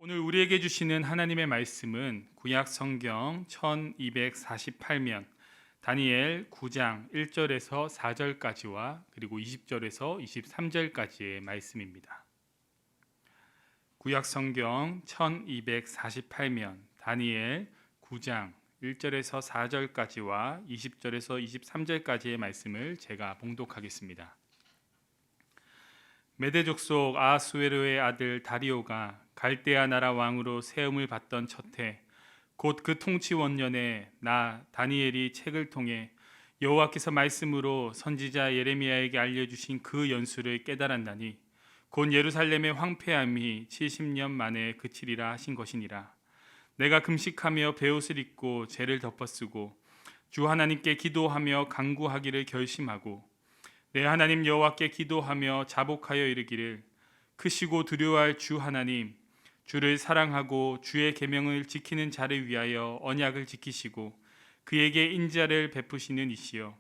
오늘 우리에게 주시는 하나님의 말씀은 구약 성경 1248면 다니엘 9장 1절에서 4절까지와 그리고 20절에서 23절까지의 말씀입니다. 구약 성경 1248면 다니엘 9장 1절에서 4절까지와 20절에서 23절까지의 말씀을 제가 봉독하겠습니다. 메대 족속 아하수에로의 아들 다리오가 갈대아 나라 왕으로 세움을 받던 첫해 곧 그 통치 원년에 나 다니엘이 책을 통해 여호와께서 말씀으로 선지자 예레미야에게 알려주신 그 연수를 깨달았나니 곧 예루살렘의 황폐함이 70년 만에 그치리라 하신 것이니라. 내가 금식하며 베옷을 입고 죄를 덮어쓰고 주 하나님께 기도하며 간구하기를 결심하고 내 하나님 여호와께 기도하며 자복하여 이르기를 크시고 두려워할 주 하나님 주를 사랑하고 주의 계명을 지키는 자를 위하여 언약을 지키시고 그에게 인자를 베푸시는 이시여,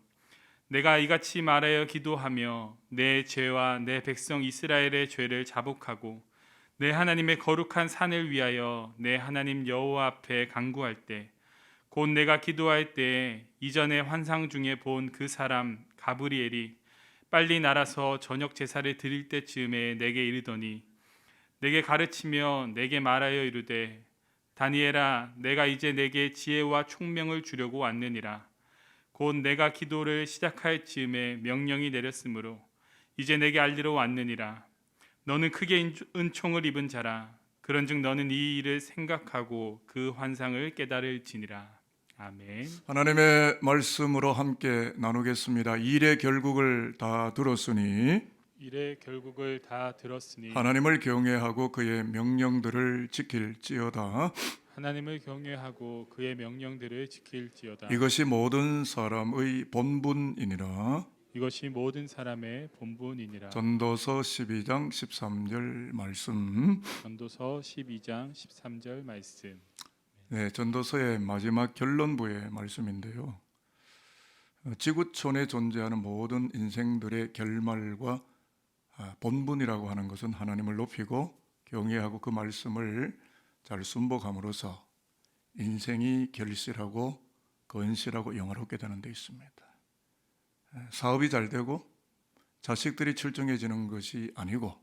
내가 이같이 말하여 기도하며 내 죄와 내 백성 이스라엘의 죄를 자복하고 내 하나님의 거룩한 산을 위하여 내 하나님 여호와 앞에 간구할 때 곧 내가 기도할 때에 이전에 환상 중에 본 그 사람 가브리엘이 빨리 날아서 저녁 제사를 드릴 때쯤에 내게 이르더니 내게 가르치며 내게 말하여 이르되 다니엘아, 내가 이제 내게 지혜와 총명을 주려고 왔느니라. 곧 내가 기도를 시작할 즈음에 명령이 내렸으므로 이제 내게 알리러 왔느니라. 너는 크게 은총을 입은 자라. 그런즉 너는 이 일을 생각하고 그 환상을 깨달을지니라. 아멘. 하나님의 말씀으로 함께 나누겠습니다. 일의 결국을 다 들었으니 일의 결국을 다 들었으니 하나님을 경외하고 그의 명령들을 지킬지어다. 하나님을 경외하고 그의 명령들을 지킬지어다. 이것이 모든 사람의 본분이니라. 이것이 모든 사람의 본분이니라. 전도서 12장 13절 말씀. 전도서 12장 13절 말씀. 네, 전도서의 마지막 결론부의 말씀인데요. 지구촌에 존재하는 모든 인생들의 결말과 본분이라고 하는 것은 하나님을 높이고 경외하고 그 말씀을 잘 순복함으로써 인생이 결실하고 건실하고 영화롭게 되는 데 있습니다. 사업이 잘 되고 자식들이 출중해지는 것이 아니고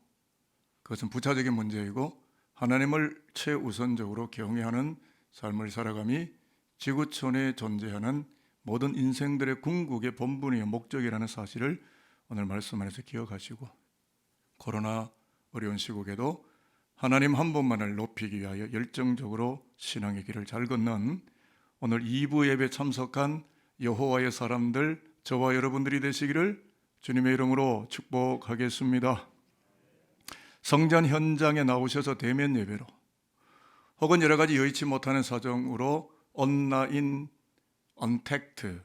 그것은 부차적인 문제이고 하나님을 최우선적으로 경외하는 삶을 살아감이 지구촌에 존재하는 모든 인생들의 궁극의 본분이요 목적이라는 사실을 오늘 말씀 안에서 기억하시고 코로나 어려운 시국에도 하나님 한 분만을 높이기 위하여 열정적으로 신앙의 길을 잘 걷는 오늘 2부 예배 참석한 여호와의 사람들 저와 여러분들이 되시기를 주님의 이름으로 축복하겠습니다. 성전 현장에 나오셔서 대면 예배로 혹은 여러 가지 여의치 못하는 사정으로 온라인 언택트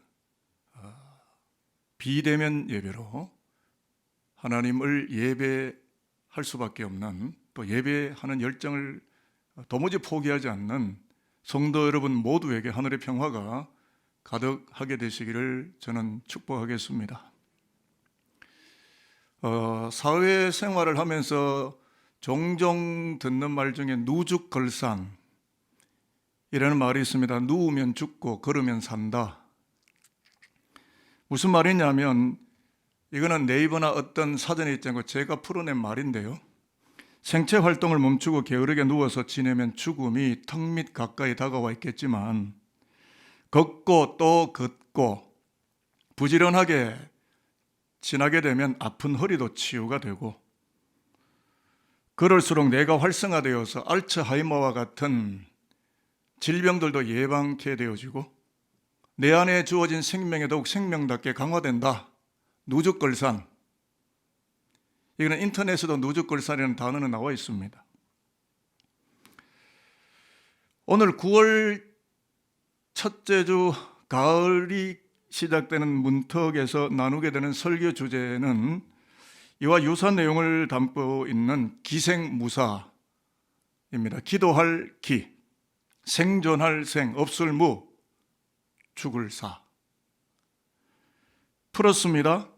비대면 예배로 하나님을 예배할 수밖에 없는 또 예배하는 열정을 도무지 포기하지 않는 성도 여러분 모두에게 하늘의 평화가 가득하게 되시기를 저는 축복하겠습니다. 사회생활을 하면서 종종 듣는 말 중에 누죽걸상 이라는 말이 있습니다. 누우면 죽고 걸으면 산다. 무슨 말이냐면 이거는 네이버나 어떤 사전에 있지 않고 제가 풀어낸 말인데요. 생체 활동을 멈추고 게으르게 누워서 지내면 죽음이 턱 밑 가까이 다가와 있겠지만 걷고 또 걷고 부지런하게 지나게 되면 아픈 허리도 치유가 되고 그럴수록 뇌가 활성화되어서 알츠하이머와 같은 질병들도 예방케 되어지고 내 안에 주어진 생명이 더욱 생명답게 강화된다. 누죽걸산. 이거는 인터넷에도 누죽걸산이라는 단어는 나와 있습니다. 오늘 9월 첫째 주 가을이 시작되는 문턱에서 나누게 되는 설교 주제는 이와 유사한 내용을 담고 있는 기생무사입니다. 기도할 기, 생존할 생, 없을 무, 죽을 사. 풀었습니다.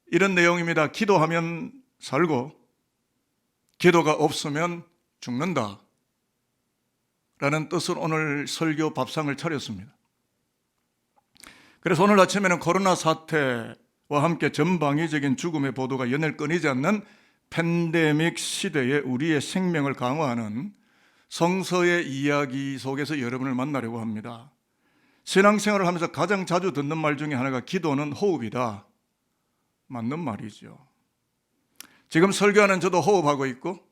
이런 내용입니다. 기도하면 살고 기도가 없으면 죽는다. 라는 뜻으로 오늘 설교 밥상을 차렸습니다. 그래서 오늘 아침에는 코로나 사태와 함께 전방위적인 죽음의 보도가 연을 끊이지 않는 팬데믹 시대에 우리의 생명을 강화하는 성서의 이야기 속에서 여러분을 만나려고 합니다. 신앙생활을 하면서 가장 자주 듣는 말 중에 하나가 기도는 호흡이다. 맞는 말이죠. 지금 설교하는 저도 호흡하고 있고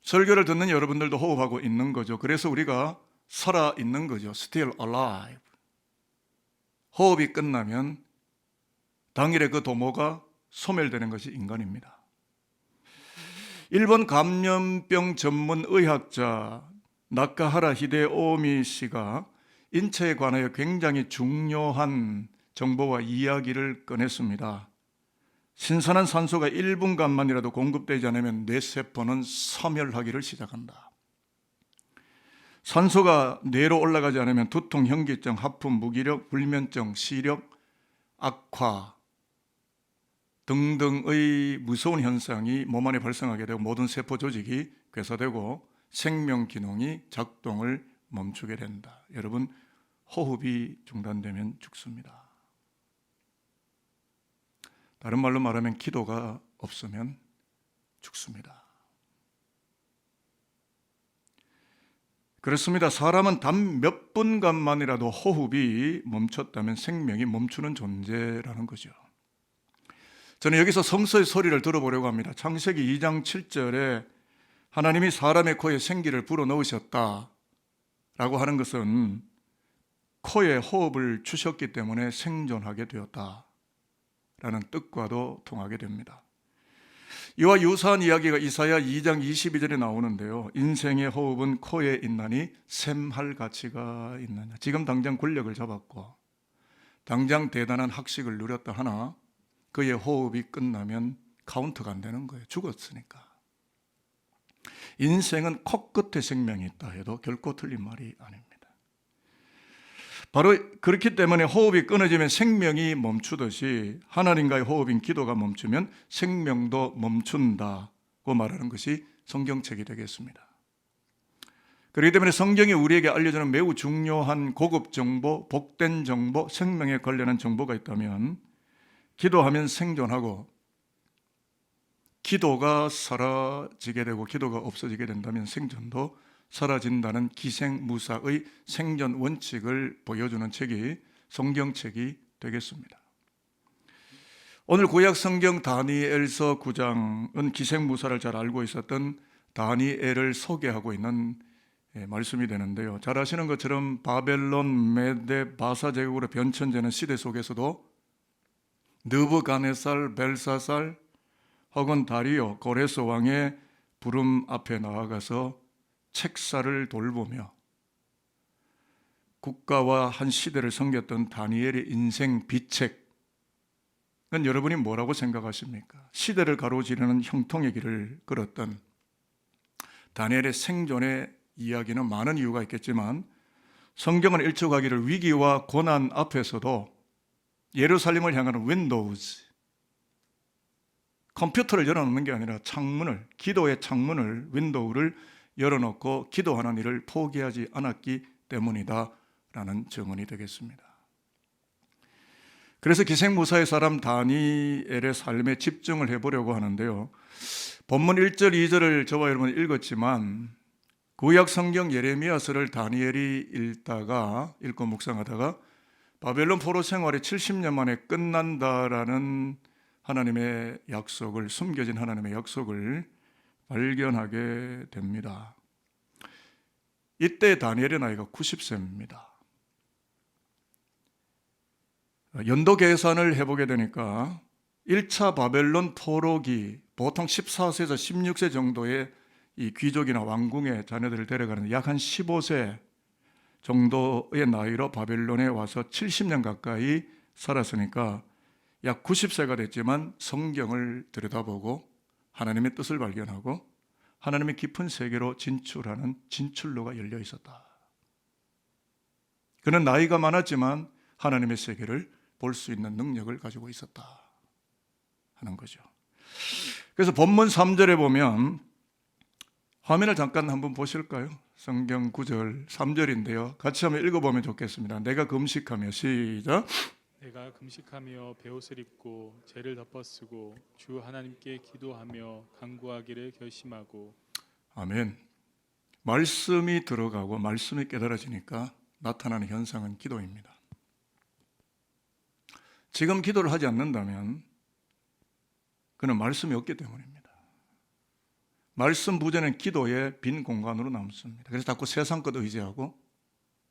설교를 듣는 여러분들도 호흡하고 있는 거죠. 그래서 우리가 살아있는 거죠. Still alive. 호흡이 끝나면 당일에 그 도모가 소멸되는 것이 인간입니다. 일본 감염병 전문 의학자 나카하라 히데오미 씨가 인체에 관하여 굉장히 중요한 정보와 이야기를 꺼냈습니다. 신선한 산소가 1분간만이라도 공급되지 않으면 뇌세포는 소멸하기를 시작한다. 산소가 뇌로 올라가지 않으면 두통, 현기증, 하품, 무기력, 불면증, 시력, 악화 등등의 무서운 현상이 몸 안에 발생하게 되고 모든 세포 조직이 괴사되고 생명 기능이 작동을 멈추게 된다. 여러분, 호흡이 중단되면 죽습니다. 다른 말로 말하면 기도가 없으면 죽습니다. 그렇습니다. 사람은 단 몇 분간만이라도 호흡이 멈췄다면 생명이 멈추는 존재라는 거죠. 저는 여기서 성서의 소리를 들어보려고 합니다. 창세기 2장 7절에 하나님이 사람의 코에 생기를 불어넣으셨다 라고 하는 것은 코에 호흡을 주셨기 때문에 생존하게 되었다 라는 뜻과도 통하게 됩니다. 이와 유사한 이야기가 이사야 2장 22절에 나오는데요. 인생의 호흡은 코에 있나니 샘할 가치가 있느냐. 지금 당장 권력을 잡았고 당장 대단한 학식을 누렸다 하나 그의 호흡이 끝나면 카운트가 안 되는 거예요. 죽었으니까. 인생은 코끝에 생명이 있다 해도 결코 틀린 말이 아닙니다. 바로 그렇기 때문에 호흡이 끊어지면 생명이 멈추듯이 하나님과의 호흡인 기도가 멈추면 생명도 멈춘다고 말하는 것이 성경책이 되겠습니다. 그렇기 때문에 성경이 우리에게 알려주는 매우 중요한 고급 정보, 복된 정보, 생명에 관련한 정보가 있다면 기도하면 생존하고 기도가 사라지게 되고 기도가 없어지게 된다면 생존도 사라진다는 기생무사의 생존 원칙을 보여주는 책이 성경책이 되겠습니다. 오늘 구약 성경 다니엘서 9장은 기생무사를 잘 알고 있었던 다니엘을 소개하고 있는 말씀이 되는데요. 잘 아시는 것처럼 바벨론, 메데, 바사 제국으로 변천되는 시대 속에서도 느부갓네살, 벨사살 혹은 다리오, 고레스 왕의 부름 앞에 나아가서 책사를 돌보며 국가와 한 시대를 섬겼던 다니엘의 인생 비책은 여러분이 뭐라고 생각하십니까? 시대를 가로지르는 형통의 길을 걸었던 다니엘의 생존의 이야기는 많은 이유가 있겠지만 성경은 일축하기를 위기와 고난 앞에서도 예루살렘을 향하는 윈도우즈, 컴퓨터를 열어놓는 게 아니라 창문을, 기도의 창문을, 윈도우를 열어놓고 기도하는 일을 포기하지 않았기 때문이다 라는 증언이 되겠습니다. 그래서 기생무사의 사람 다니엘의 삶에 집중을 해보려고 하는데요. 본문 1절, 2절을 저와 여러분 읽었지만 구약 성경 예레미야서를 다니엘이 읽고 묵상하다가 바벨론 포로 생활이 70년 만에 끝난다라는 하나님의 약속을, 숨겨진 하나님의 약속을 발견하게 됩니다. 이때 다니엘의 나이가 90세입니다. 연도 계산을 해보게 되니까 1차 바벨론 포로기, 보통 14세에서 16세 정도의 이 귀족이나 왕궁의 자녀들을 데려가는 약 한 15세 정도의 나이로 바벨론에 와서 70년 가까이 살았으니까 약 90세가 됐지만 성경을 들여다보고 하나님의 뜻을 발견하고 하나님의 깊은 세계로 진출하는 진출로가 열려 있었다. 그는 나이가 많았지만 하나님의 세계를 볼 수 있는 능력을 가지고 있었다 하는 거죠. 그래서 본문 3절에 보면 화면을 잠깐 한번 보실까요? 성경 구절 3절인데요. 같이 한번 읽어보면 좋겠습니다. 내가 금식하며 시작. 내가 금식하며 베옷을 입고 죄를 덮어쓰고 주 하나님께 기도하며 간구하기를 결심하고. 아멘. 말씀이 들어가고 말씀이 깨달아지니까 나타나는 현상은 기도입니다. 지금 기도를 하지 않는다면 그는 말씀이 없기 때문입니다. 말씀 부재는 기도의 빈 공간으로 남습니다. 그래서 자꾸 세상 것 의지하고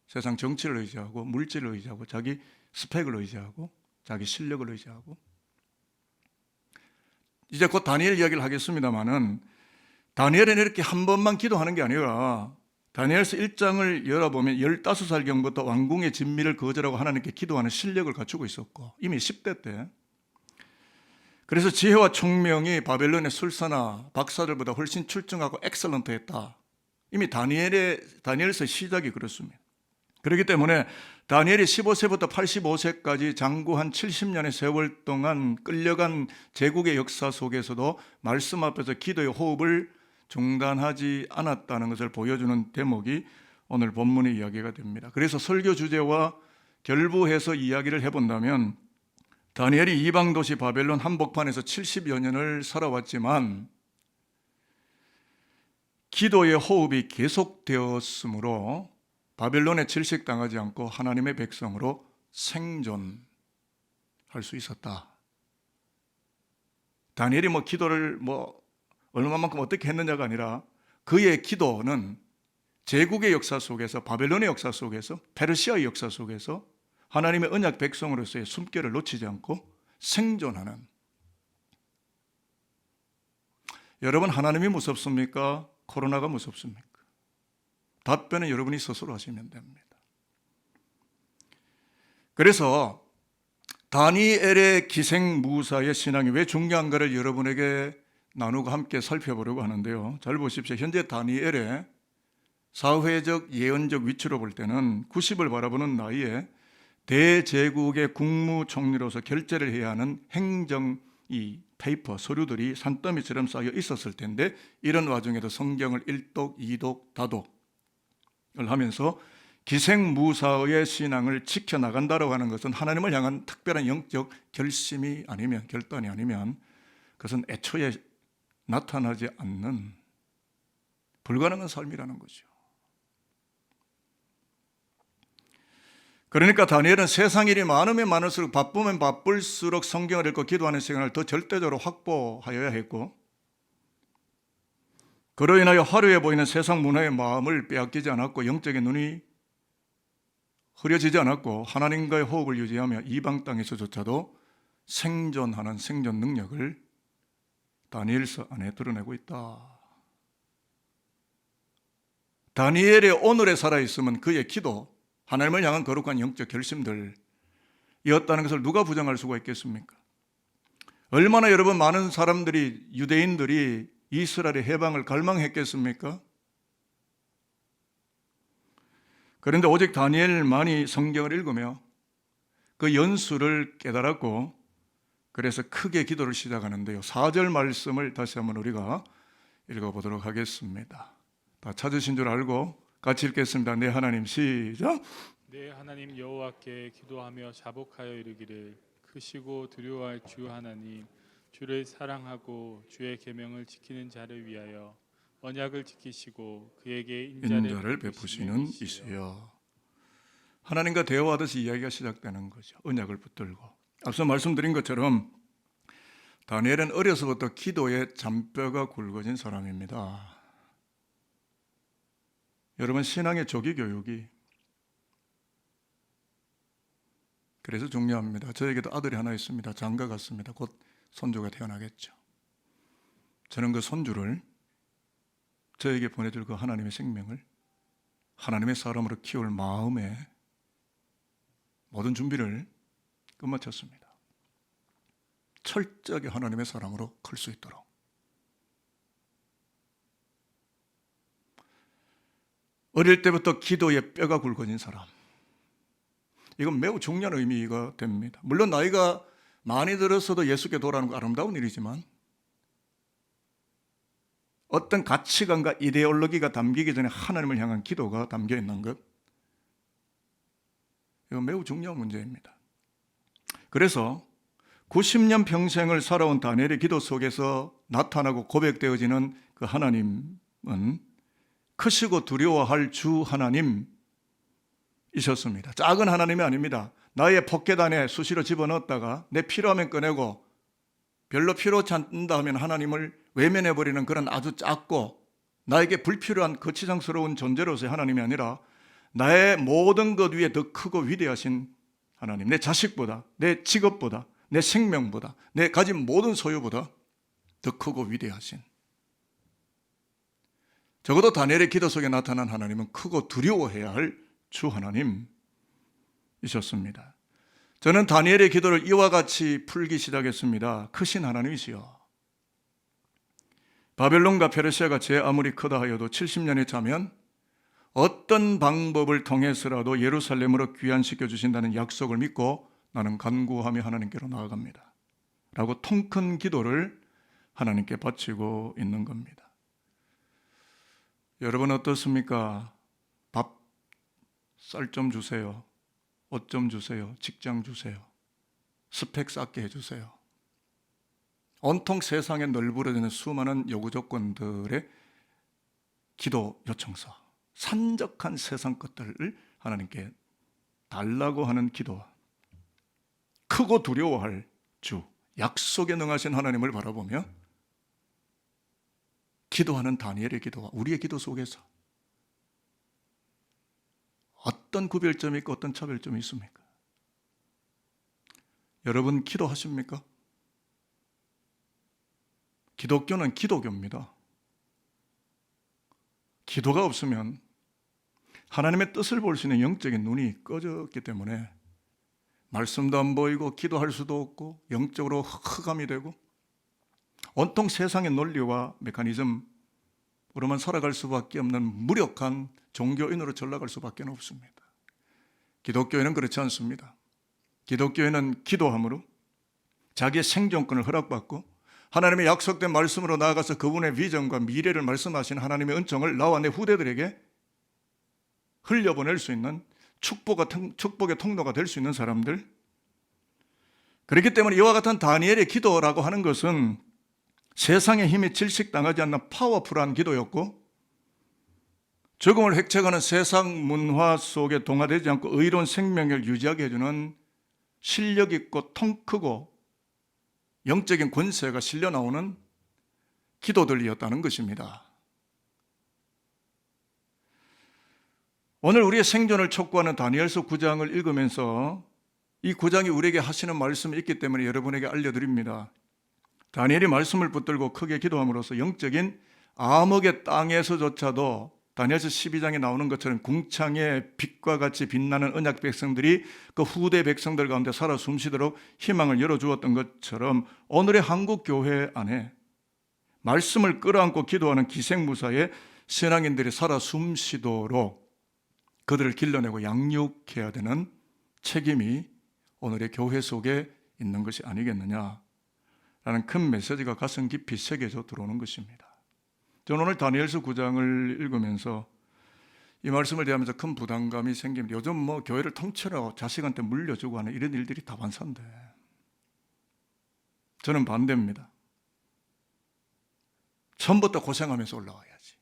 세상 정치를 의지하고 물질을 의지하고 자기 스펙을 의지하고 자기 실력을 의지하고. 이제 곧 다니엘 이야기를 하겠습니다마는 다니엘은 이렇게 한 번만 기도하는 게 아니라 다니엘서 1장을 열어보면 15살경부터 왕궁의 진미를 거절하고 하나님께 기도하는 실력을 갖추고 있었고 이미 10대 때. 그래서 지혜와 총명이 바벨론의 술사나 박사들보다 훨씬 출중하고 엑설런트했다. 이미 다니엘서 시작이 그렇습니다. 그렇기 때문에 다니엘이 15세부터 85세까지 장구한 70년의 세월 동안 끌려간 제국의 역사 속에서도 말씀 앞에서 기도의 호흡을 중단하지 않았다는 것을 보여주는 대목이 오늘 본문의 이야기가 됩니다. 그래서 설교 주제와 결부해서 이야기를 해본다면 다니엘이 이방 도시 바벨론 한복판에서 70여 년을 살아왔지만 기도의 호흡이 계속되었으므로 바벨론에 질식당하지 않고 하나님의 백성으로 생존할 수 있었다. 다니엘이 기도를 얼마만큼 어떻게 했느냐가 아니라 그의 기도는 제국의 역사 속에서 바벨론의 역사 속에서 페르시아의 역사 속에서 하나님의 언약 백성으로서의 숨결을 놓치지 않고 생존하는. 여러분, 하나님이 무섭습니까? 코로나가 무섭습니까? 답변은 여러분이 스스로 하시면 됩니다. 그래서 다니엘의 기생무사의 신앙이 왜 중요한가를 여러분에게 나누고 함께 살펴보려고 하는데요. 잘 보십시오. 현재 다니엘의 사회적 예언적 위치로 볼 때는 90을 바라보는 나이에 대제국의 국무총리로서 결재를 해야 하는 행정 페이퍼, 서류들이 산더미처럼 쌓여 있었을 텐데 이런 와중에도 성경을 1독, 2독, 다독을 하면서 기생무사의 신앙을 지켜나간다고 하는 것은 하나님을 향한 특별한 영적 결단이 아니면 그것은 애초에 나타나지 않는 불가능한 삶이라는 거죠. 그러니까 다니엘은 세상 일이 많으면 많을수록 바쁘면 바쁠수록 성경을 읽고 기도하는 시간을 더 절대적으로 확보하여야 했고 그로 인하여 화려해 보이는 세상 문화의 마음을 빼앗기지 않았고 영적인 눈이 흐려지지 않았고 하나님과의 호흡을 유지하며 이방 땅에서조차도 생존하는 생존 능력을 다니엘서 안에 드러내고 있다. 다니엘의 오늘에 살아있으면 그의 기도, 하나님을 향한 거룩한 영적 결심들이었다는 것을 누가 부정할 수가 있겠습니까? 얼마나 여러분 많은 사람들이 유대인들이 이스라엘의 해방을 갈망했겠습니까? 그런데 오직 다니엘만이 성경을 읽으며 그 연수를 깨달았고 그래서 크게 기도를 시작하는데요. 4절 말씀을 다시 한번 우리가 읽어보도록 하겠습니다. 다 찾으신 줄 알고 같이 읽겠습니다. 네, 하나님 시작. 내 하나님 여호와께 기도하며 자복하여 이르기를 크시고 두려워할 주 하나님 주를 사랑하고 주의 계명을 지키는 자를 위하여 언약을 지키시고 그에게 인자를 베푸시는 이시여. 하나님과 대화하듯이 이야기가 시작되는 거죠. 언약을 붙들고. 앞서 말씀드린 것처럼 다니엘은 어려서부터 기도에 잔뼈가 굵어진 사람입니다. 여러분, 신앙의 조기 교육이 그래서 중요합니다. 저에게도 아들이 하나 있습니다. 장가 갔습니다. 곧 손주가 태어나겠죠. 저는 그 손주를 저에게 보내줄 그 하나님의 생명을 하나님의 사람으로 키울 마음에 모든 준비를 끝마쳤습니다. 철저하게 하나님의 사람으로 클 수 있도록. 어릴 때부터 기도에 뼈가 굵어진 사람. 이건 매우 중요한 의미가 됩니다. 물론 나이가 많이 들었어도 예수께 돌아오는 거 아름다운 일이지만 어떤 가치관과 이데올로기가 담기기 전에 하나님을 향한 기도가 담겨 있는 것, 이건 매우 중요한 문제입니다. 그래서 90년 평생을 살아온 다니엘의 기도 속에서 나타나고 고백되어지는 그 하나님은 크시고 두려워할 주 하나님이셨습니다. 작은 하나님이 아닙니다. 나의 포켓 안에 수시로 집어넣었다가 내 필요하면 꺼내고 별로 필요치 않다 하면 하나님을 외면해버리는 그런 아주 작고 나에게 불필요한 거치장스러운 존재로서의 하나님이 아니라 나의 모든 것 위에 더 크고 위대하신 하나님, 내 자식보다, 내 직업보다, 내 생명보다, 내 가진 모든 소유보다 더 크고 위대하신, 적어도 다니엘의 기도 속에 나타난 하나님은 크고 두려워해야 할 주 하나님이셨습니다. 저는 다니엘의 기도를 이와 같이 풀기 시작했습니다. 크신 하나님이시여, 바벨론과 페르시아가 제 아무리 크다 하여도 70년이 차면 어떤 방법을 통해서라도 예루살렘으로 귀환시켜 주신다는 약속을 믿고 나는 간구하며 하나님께로 나아갑니다 라고 통 큰 기도를 하나님께 바치고 있는 겁니다. 여러분 어떻습니까? 밥, 쌀 좀 주세요. 옷 좀 주세요. 직장 주세요. 스펙 쌓게 해주세요. 온통 세상에 널브러지는 수많은 요구 조건들의 기도 요청서, 산적한 세상 것들을 하나님께 달라고 하는 기도, 크고 두려워할 주, 약속에 능하신 하나님을 바라보며 기도하는 다니엘의 기도와 우리의 기도 속에서 어떤 구별점이 있고 어떤 차별점이 있습니까? 여러분 기도하십니까? 기독교는 기도교입니다. 기도가 없으면 하나님의 뜻을 볼 수 있는 영적인 눈이 꺼졌기 때문에 말씀도 안 보이고 기도할 수도 없고 영적으로 흑암이 되고 온통 세상의 논리와 메커니즘으로만 살아갈 수밖에 없는 무력한 종교인으로 전락할 수밖에 없습니다. 기독교회는 그렇지 않습니다. 기독교회는 기도함으로 자기의 생존권을 허락받고 하나님의 약속된 말씀으로 나아가서 그분의 비전과 미래를 말씀하신 하나님의 은총을 나와 내 후대들에게 흘려보낼 수 있는 축복의 통로가 될 수 있는 사람들, 그렇기 때문에 이와 같은 다니엘의 기도라고 하는 것은 세상의 힘에 질식당하지 않는 파워풀한 기도였고, 죽음을 획책하는 세상 문화 속에 동화되지 않고 의로운 생명을 유지하게 해주는 실력 있고 통 크고 영적인 권세가 실려 나오는 기도들이었다는 것입니다. 오늘 우리의 생존을 촉구하는 다니엘서 9장을 읽으면서 이 9장이 우리에게 하시는 말씀이 있기 때문에 여러분에게 알려드립니다. 다니엘이 말씀을 붙들고 크게 기도함으로써 영적인 암흑의 땅에서조차도 다니엘서 12장에 나오는 것처럼 궁창의 빛과 같이 빛나는 언약 백성들이 그 후대 백성들 가운데 살아 숨쉬도록 희망을 열어주었던 것처럼 오늘의 한국 교회 안에 말씀을 끌어안고 기도하는 기생무사의 신앙인들이 살아 숨쉬도록 그들을 길러내고 양육해야 되는 책임이 오늘의 교회 속에 있는 것이 아니겠느냐라는 큰 메시지가 가슴 깊이 새겨져 들어오는 것입니다. 저는 오늘 다니엘서 9장을 읽으면서 이 말씀을 대하면서 큰 부담감이 생깁니다. 요즘 교회를 통째로 자식한테 물려주고 하는 이런 일들이 다반사인데 저는 반대입니다. 처음부터 고생하면서 올라와야지.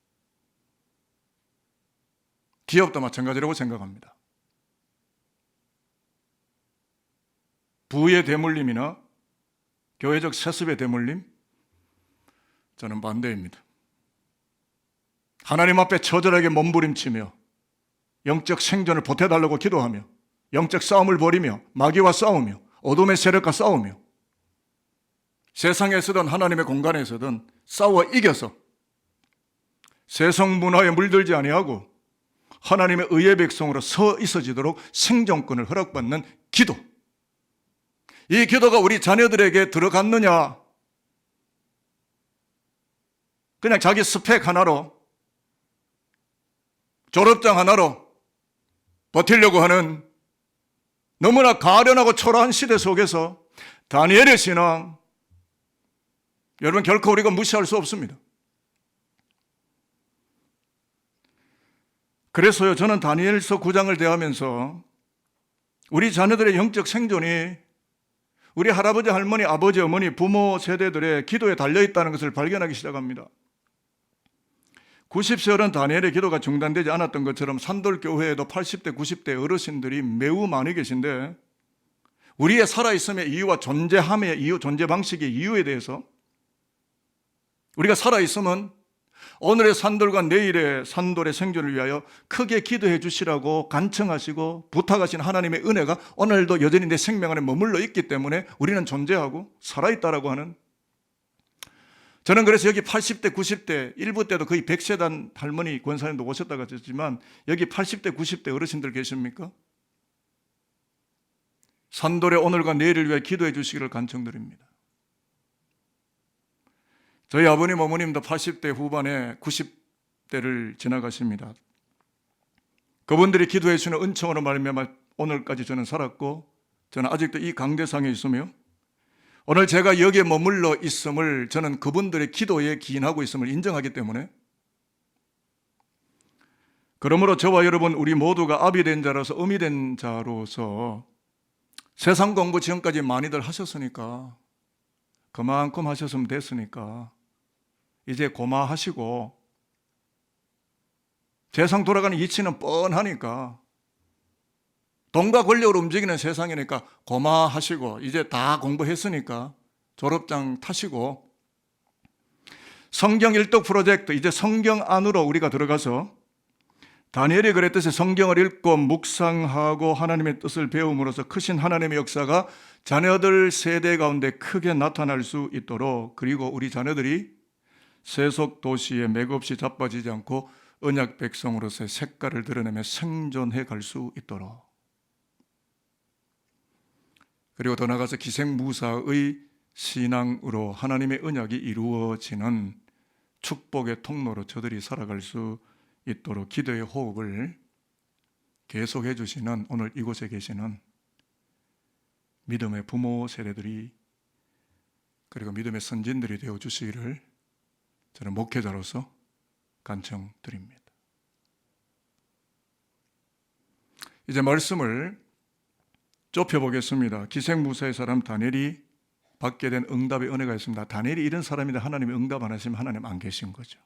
기업도 마찬가지라고 생각합니다. 부의 대물림이나 교회적 세습의 대물림, 저는 반대입니다. 하나님 앞에 처절하게 몸부림치며 영적 생존을 보태달라고 기도하며 영적 싸움을 벌이며 마귀와 싸우며 어둠의 세력과 싸우며 세상에서든 하나님의 공간에서든 싸워 이겨서 세상 문화에 물들지 아니하고 하나님의 의의 백성으로 서 있어지도록 생존권을 허락받는 기도, 이 기도가 우리 자녀들에게 들어갔느냐? 그냥 자기 스펙 하나로, 졸업장 하나로 버티려고 하는 너무나 가련하고 초라한 시대 속에서 다니엘의 신앙, 여러분 결코 우리가 무시할 수 없습니다. 그래서요, 저는 다니엘서 9장을 대하면서 우리 자녀들의 영적 생존이 우리 할아버지, 할머니, 아버지, 어머니, 부모 세대들의 기도에 달려있다는 것을 발견하기 시작합니다. 90세월은 다니엘의 기도가 중단되지 않았던 것처럼 산돌교회에도 80대, 90대 어르신들이 매우 많이 계신데 우리의 살아있음의 이유와 존재함의 이유, 존재 방식의 이유에 대해서 우리가 살아있으면 오늘의 산돌과 내일의 산돌의 생존을 위하여 크게 기도해 주시라고 간청하시고 부탁하신 하나님의 은혜가 오늘도 여전히 내 생명 안에 머물러 있기 때문에 우리는 존재하고 살아있다라고 하는, 저는 그래서 여기 80대, 90대, 일부 때도 거의 100세단 할머니 권사님도 오셨다고 하셨지만 여기 80대, 90대 어르신들 계십니까? 산돌의 오늘과 내일을 위해 기도해 주시기를 간청드립니다. 저희 아버님, 어머님도 80대 후반에 90대를 지나가십니다. 그분들이 기도해 주시는 은총으로 말미암아 오늘까지 저는 살았고 저는 아직도 이 강대상에 있으며 오늘 제가 여기에 머물러 있음을 저는 그분들의 기도에 기인하고 있음을 인정하기 때문에, 그러므로 저와 여러분 우리 모두가 아비 된 자로서 어미 된 자로서 세상 공부 지금까지 많이들 하셨으니까 그만큼 하셨으면 됐으니까 이제 고마하시고 세상 돌아가는 이치는 뻔하니까 돈과 권력으로 움직이는 세상이니까 고마하시고 이제 다 공부했으니까 졸업장 타시고 성경 일독 프로젝트, 이제 성경 안으로 우리가 들어가서 다니엘이 그랬듯이 성경을 읽고 묵상하고 하나님의 뜻을 배움으로써 크신 하나님의 역사가 자녀들 세대 가운데 크게 나타날 수 있도록, 그리고 우리 자녀들이 세속 도시에 맥없이 자빠지지 않고 언약 백성으로서의 색깔을 드러내며 생존해 갈 수 있도록, 그리고 더 나아가서 기생무사의 신앙으로 하나님의 언약이 이루어지는 축복의 통로로 저들이 살아갈 수 있도록 기도의 호흡을 계속해 주시는 오늘 이곳에 계시는 믿음의 부모 세대들이, 그리고 믿음의 선진들이 되어 주시기를 저는 목회자로서 간청드립니다. 이제 말씀을 좁혀보겠습니다. 기생무사의 사람 다니엘이 받게 된 응답의 은혜가 있습니다. 다니엘이 이런 사람인데 하나님이 응답 안 하시면 하나님 안 계신 거죠.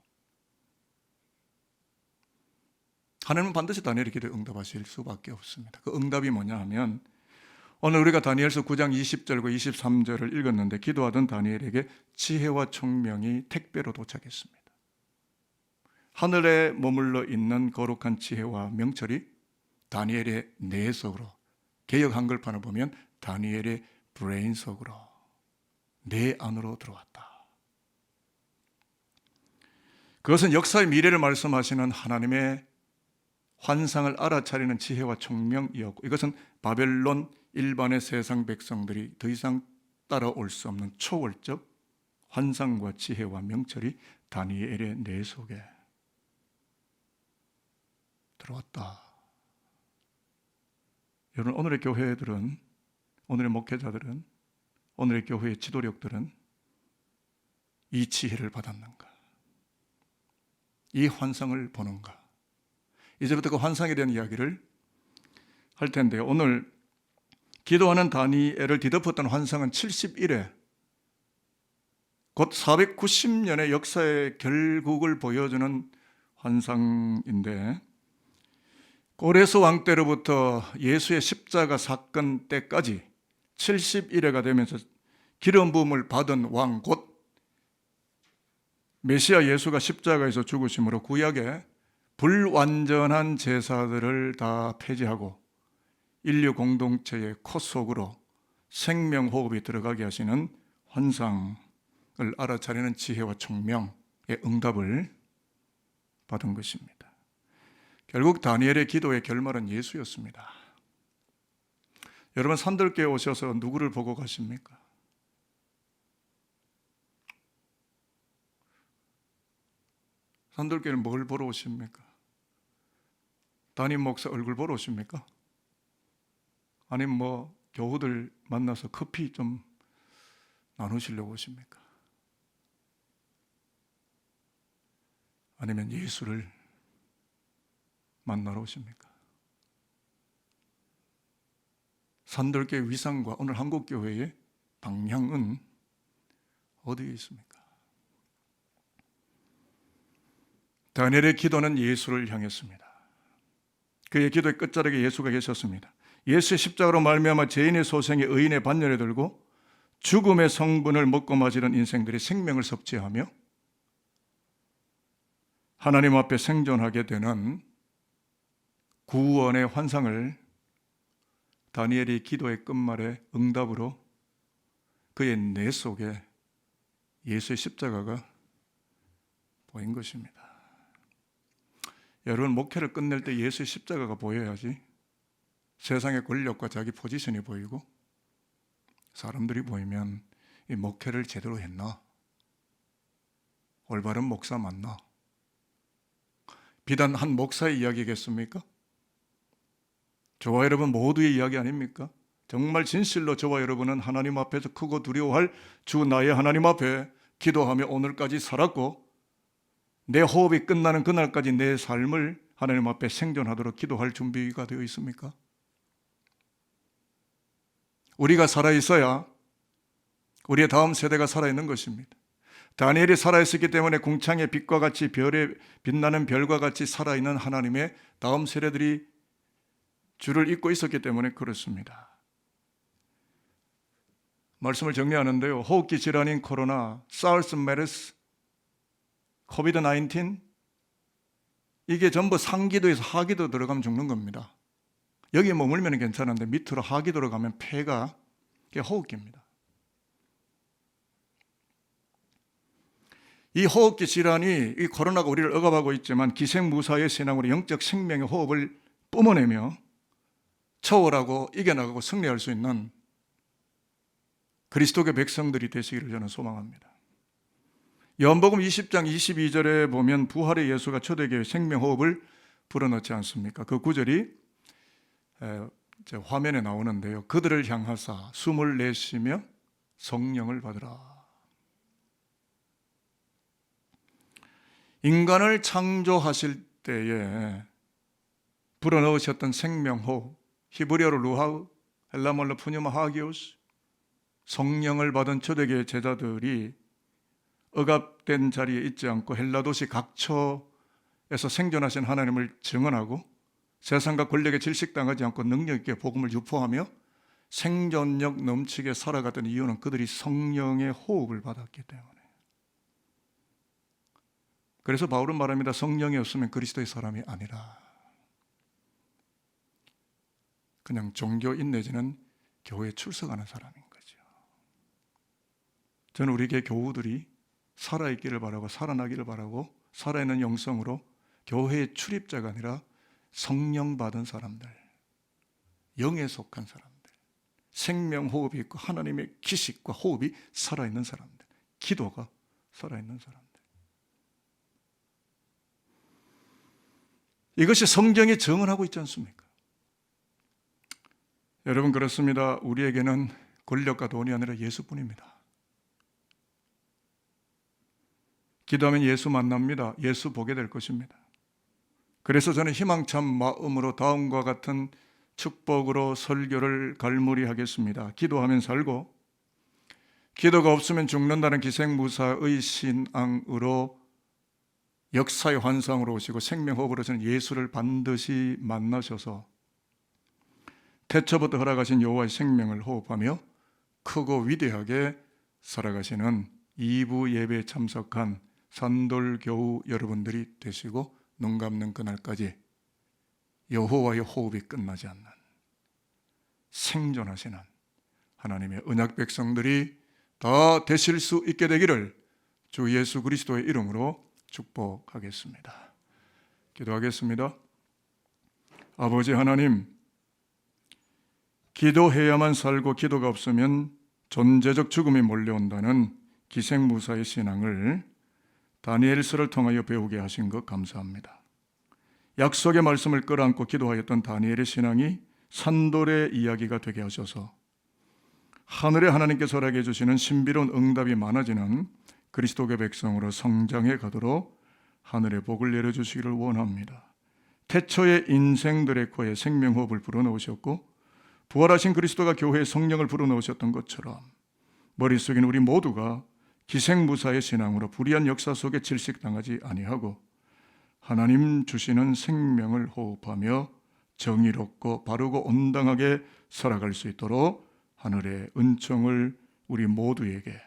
하나님은 반드시 다니엘의 기도에 응답하실 수밖에 없습니다. 그 응답이 뭐냐 하면 오늘 우리가 다니엘서 9장 20절과 23절을 읽었는데 기도하던 다니엘에게 지혜와 총명이 택배로 도착했습니다. 하늘에 머물러 있는 거룩한 지혜와 명철이 다니엘의 뇌 속으로, 개역 한글판을 보면 다니엘의 브레인 속으로, 뇌 안으로 들어왔다. 그것은 역사의 미래를 말씀하시는 하나님의 환상을 알아차리는 지혜와 총명이었고, 이것은 바벨론 일반의 세상 백성들이 더 이상 따라올 수 없는 초월적 환상과 지혜와 명철이 다니엘의 뇌 속에 들어왔다. 여러분, 오늘의 교회들은, 오늘의 목회자들은, 오늘의 교회의 지도력들은 이 지혜를 받았는가? 이 환상을 보는가? 이제부터 그 환상에 대한 이야기를 할 텐데요. 오늘 기도하는 다니엘을 뒤덮었던 환상은 71회, 곧 490년의 역사의 결국을 보여주는 환상인데, 고레스 왕 때로부터 예수의 십자가 사건 때까지 71회가 되면서 기름 부음을 받은 왕, 곧 메시아 예수가 십자가에서 죽으심으로 구약의 불완전한 제사들을 다 폐지하고 인류 공동체의 코 속으로 생명 호흡이 들어가게 하시는 환상을 알아차리는 지혜와 총명의 응답을 받은 것입니다. 결국 다니엘의 기도의 결말은 예수였습니다. 여러분, 산들교에 오셔서 누구를 보고 가십니까? 산들교에는 뭘 보러 오십니까? 담임 목사 얼굴 보러 오십니까? 아니면 교우들 만나서 커피 좀 나누시려고 오십니까? 아니면 예수를 만나러 오십니까? 산돌교회 위상과 오늘 한국교회의 방향은 어디에 있습니까? 다니엘의 기도는 예수를 향했습니다. 그의 기도의 끝자락에 예수가 계셨습니다. 예수의 십자가로 말미암아 죄인의 소생이 의인의 반열에 들고 죽음의 성분을 먹고 마시는 인생들이 생명을 섭취하며 하나님 앞에 생존하게 되는 구원의 환상을 다니엘이 기도의 끝말에 응답으로 그의 뇌 속에 예수의 십자가가 보인 것입니다. 여러분, 목회를 끝낼 때 예수의 십자가가 보여야지 세상의 권력과 자기 포지션이 보이고 사람들이 보이면 이 목회를 제대로 했나? 올바른 목사 맞나? 비단 한 목사의 이야기겠습니까? 저와 여러분 모두의 이야기 아닙니까? 정말 진실로 저와 여러분은 하나님 앞에서 크고 두려워할 주 나의 하나님 앞에 기도하며 오늘까지 살았고 내 호흡이 끝나는 그날까지 내 삶을 하나님 앞에 생존하도록 기도할 준비가 되어 있습니까? 우리가 살아있어야 우리의 다음 세대가 살아있는 것입니다. 다니엘이 살아있었기 때문에 궁창의 빛과 같이 별에 빛나는 별과 같이 살아있는 하나님의 다음 세대들이 주를 잊고 있었기 때문에 그렇습니다. 말씀을 정리하는데요. 호흡기 질환인 코로나, 사르스, 메르스, 코비드 19 이게 전부 상기도에서 하기도 들어가면 죽는 겁니다. 여기에 머물면 괜찮은데 밑으로 하기도로 가면 폐가 그게 호흡기입니다. 이 호흡기 질환이 이 코로나가 우리를 억압하고 있지만 기생무사의 신앙으로 영적 생명의 호흡을 뿜어내며 초월하고 이겨나가고 승리할 수 있는 그리스도의 백성들이 되시기를 저는 소망합니다. 요한복음 20장 22절에 보면 부활의 예수가 초대교회 생명호흡을 불어넣지 않습니까? 그 구절이 화면에 나오는데요. 그들을 향하사 숨을 내쉬며 성령을 받으라. 인간을 창조하실 때에 불어넣으셨던 생명호흡, 히브리어로 루하우, 헬라말로 푸뉴마 하기오스, 성령을 받은 초대교회 제자들이 억압된 자리에 있지 않고 헬라 도시 각처에서 생존하신 하나님을 증언하고 세상과 권력에 질식당하지 않고 능력 있게 복음을 유포하며 생존력 넘치게 살아갔던 이유는 그들이 성령의 호흡을 받았기 때문에. 그래서 바울은 말합니다. 성령이 없으면 그리스도의 사람이 아니라. 그냥 종교인 내지는 교회에 출석하는 사람인 거죠. 저는 우리 교회 교우들이 살아있기를 바라고 살아나기를 바라고 살아있는 영성으로 교회의 출입자가 아니라 성령 받은 사람들, 영에 속한 사람들, 생명 호흡이 있고 하나님의 기식과 호흡이 살아있는 사람들, 기도가 살아있는 사람들. 이것이 성경이 증언하고 있지 않습니까? 여러분, 그렇습니다. 우리에게는 권력과 돈이 아니라 예수뿐입니다. 기도하면 예수 만납니다. 예수 보게 될 것입니다. 그래서 저는 희망찬 마음으로 다음과 같은 축복으로 설교를 갈무리하겠습니다. 기도하면 살고 기도가 없으면 죽는다는 기생무사의 신앙으로 역사의 환상으로 오시고 생명호흡으로 저는 예수를 반드시 만나셔서 태초부터 허락하신 여호와의 생명을 호흡하며 크고 위대하게 살아가시는 2부 예배에 참석한 산돌교우 여러분들이 되시고 눈 감는 그날까지 여호와의 호흡이 끝나지 않는 생존하시는 하나님의 언약 백성들이 다 되실 수 있게 되기를 주 예수 그리스도의 이름으로 축복하겠습니다. 기도하겠습니다. 아버지 하나님, 기도해야만 살고 기도가 없으면 존재적 죽음이 몰려온다는 기생무사의 신앙을 다니엘서를 통하여 배우게 하신 것 감사합니다. 약속의 말씀을 끌어안고 기도하였던 다니엘의 신앙이 산돌의 이야기가 되게 하셔서 하늘의 하나님께서 허락해 주시는 신비로운 응답이 많아지는 그리스도의 백성으로 성장해 가도록 하늘의 복을 내려주시기를 원합니다. 태초의 인생들의 코에 생명호흡을 불어넣으셨고 부활하신 그리스도가 교회에 성령을 불어넣으셨던 것처럼 머릿속인 우리 모두가 기생무사의 신앙으로 불의한 역사 속에 질식당하지 아니하고 하나님 주시는 생명을 호흡하며 정의롭고 바르고 온당하게 살아갈 수 있도록 하늘의 은총을 우리 모두에게,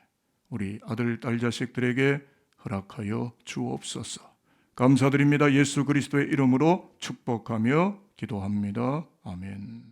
우리 아들, 딸, 자식들에게 허락하여 주옵소서. 감사드립니다. 예수 그리스도의 이름으로 축복하며 기도합니다. 아멘.